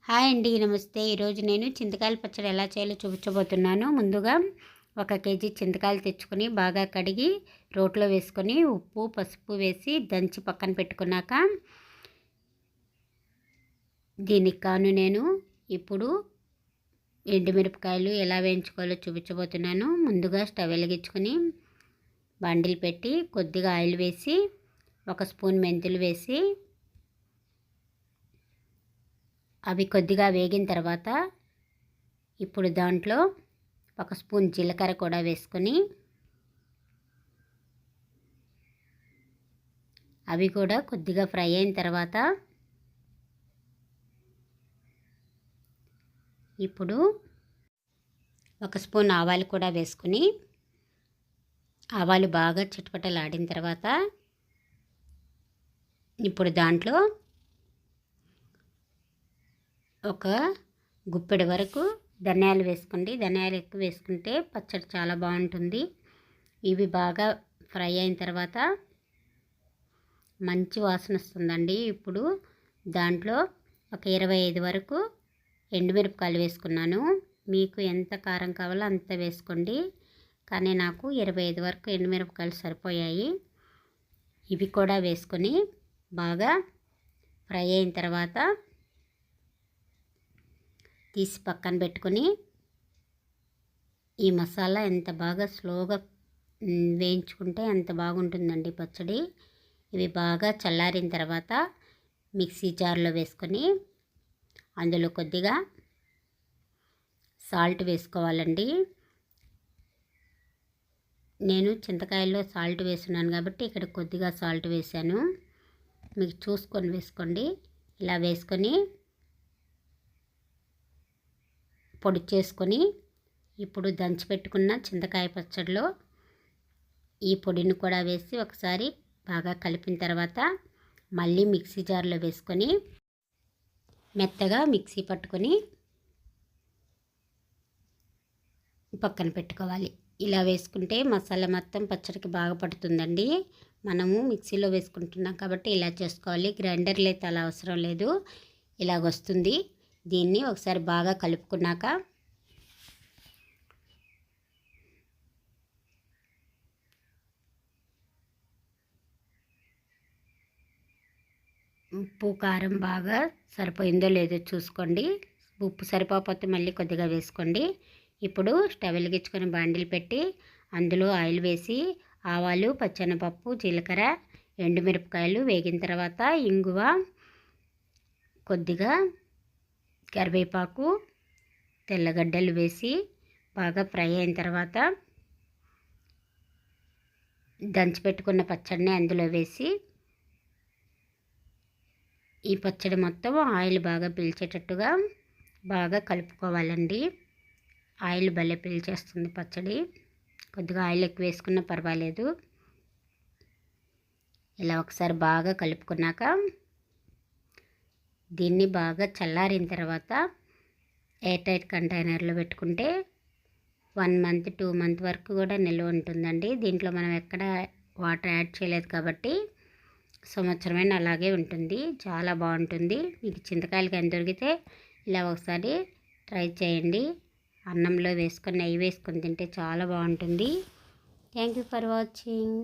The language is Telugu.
హాయ్ అండి, నమస్తే. ఈరోజు నేను చింతకాయల పచ్చడి ఎలా చేయాలో చూపించబోతున్నాను. ముందుగా 1 కేజీ చింతకాయలు తెచ్చుకొని బాగా కడిగి రోట్లో వేసుకొని ఉప్పు పసుపు వేసి దంచి పక్కన పెట్టుకున్నాక దీనికి కాను నేను ఇప్పుడు ఎండుమిరపకాయలు ఎలా వేయించుకోవాలో చూపించబోతున్నాను. ముందుగా స్టవ్ వెలిగించుకొని బండిల్ పెట్టి కొద్దిగా ఆయిల్ వేసి 1 స్పూన్ మెంతులు వేసి అవి కొద్దిగా వేగిన తర్వాత ఇప్పుడు దాంట్లో 1 స్పూన్ జీలకర్ర కూడా వేసుకొని అవి కూడా కొద్దిగా ఫ్రై అయిన తర్వాత ఇప్పుడు 1 స్పూన్ ఆవాలు కూడా వేసుకొని ఆవాలు బాగా చిటపటలాడిన తర్వాత ఇప్పుడు దాంట్లో ఒక గుప్పెడు వరకు ధనియాలు వేసుకోండి. ధనియాలు ఎక్కువ వేసుకుంటే పచ్చడి చాలా బాగుంటుంది. ఇవి బాగా ఫ్రై అయిన తర్వాత మంచి వాసన వస్తుందండి. ఇప్పుడు దాంట్లో ఒక 25 వరకు ఎండుమిరపకాయలు వేసుకున్నాను. మీకు ఎంత కారం కావాలో అంత వేసుకోండి, కానీ నాకు 25 వరకు ఎండుమిరపకాయలు సరిపోయాయి. ఇవి కూడా వేసుకొని బాగా ఫ్రై అయిన తర్వాత తీసి పక్కన పెట్టుకొని ఈ మసాలా ఎంత బాగా స్లోగా వేయించుకుంటే అంత బాగుంటుందండి పచ్చడి. ఇవి బాగా చల్లారిన తర్వాత మిక్సీ జార్లో వేసుకొని అందులో కొద్దిగా సాల్ట్ వేసుకోవాలండి. నేను చింతకాయల్లో సాల్ట్ వేస్తున్నాను కాబట్టి ఇక్కడ కొద్దిగా సాల్ట్ వేసాను. మీకు చూసుకొని వేసుకోండి. ఇలా వేసుకొని పొడి చేసుకొని ఇప్పుడు దంచి పెట్టుకున్న చింతకాయ పచ్చడిలో ఈ పొడిని కూడా వేసి ఒకసారి బాగా కలిపిన తర్వాత మళ్ళీ మిక్సీ జార్లో వేసుకొని మెత్తగా మిక్సీ పట్టుకొని పక్కన పెట్టుకోవాలి. ఇలా వేసుకుంటే మసాలా మొత్తం పచ్చడికి బాగా పడుతుందండి. మనము మిక్సీలో వేసుకుంటున్నాం కాబట్టి ఇలా చేసుకోవాలి. గ్రైండర్లో అయితే అలా అవసరం లేదు, ఇలాగొస్తుంది. దీన్ని ఒకసారి బాగా కలుపుకున్నాక ఉప్పు కారం బాగా సరిపోయిందో లేదో చూసుకోండి. ఉప్పు సరిపోకపోతే మళ్ళీ కొద్దిగా వేసుకోండి. ఇప్పుడు స్టవ్ వెలిగించుకొని బాండిల్ పెట్టి అందులో ఆయిల్ వేసి ఆవాలు, పచ్చెనపప్పు, జీలకర్ర, ఎండుమిరపకాయలు వేగిన తర్వాత ఇంగువ, కొద్దిగా కరివేపాకు, తెల్లగడ్డలు వేసి బాగా ఫ్రై అయిన తర్వాత దంచి పెట్టుకున్న పచ్చడిని అందులో వేసి ఈ పచ్చడి మొత్తం ఆయిల్ బాగా పీల్చేటట్టుగా బాగా కలుపుకోవాలండి. ఆయిల్ భలే పీల్చేస్తుంది పచ్చడి. కొద్దిగా ఆయిల్ ఎక్కువ వేసుకున్నా పర్వాలేదు. ఇలా ఒకసారి బాగా కలుపుకున్నాక దీన్ని బాగా చల్లారిన తర్వాత ఎయిర్ టైట్ కంటైనర్లో పెట్టుకుంటే 1 మంత్ 2 మంత్ వరకు కూడా నిల్వ ఉంటుందండి. దీంట్లో మనం ఎక్కడ వాటర్ యాడ్ చేయలేదు కాబట్టి సంవత్సరమైన అలాగే ఉంటుంది. చాలా బాగుంటుంది. మీకు చింతకాయలు కానీ దొరికితే ఇలా ఒకసారి ట్రై చేయండి. అన్నంలో వేసుకొని నెయ్యి వేసుకొని తింటే చాలా బాగుంటుంది. Thank you for watching.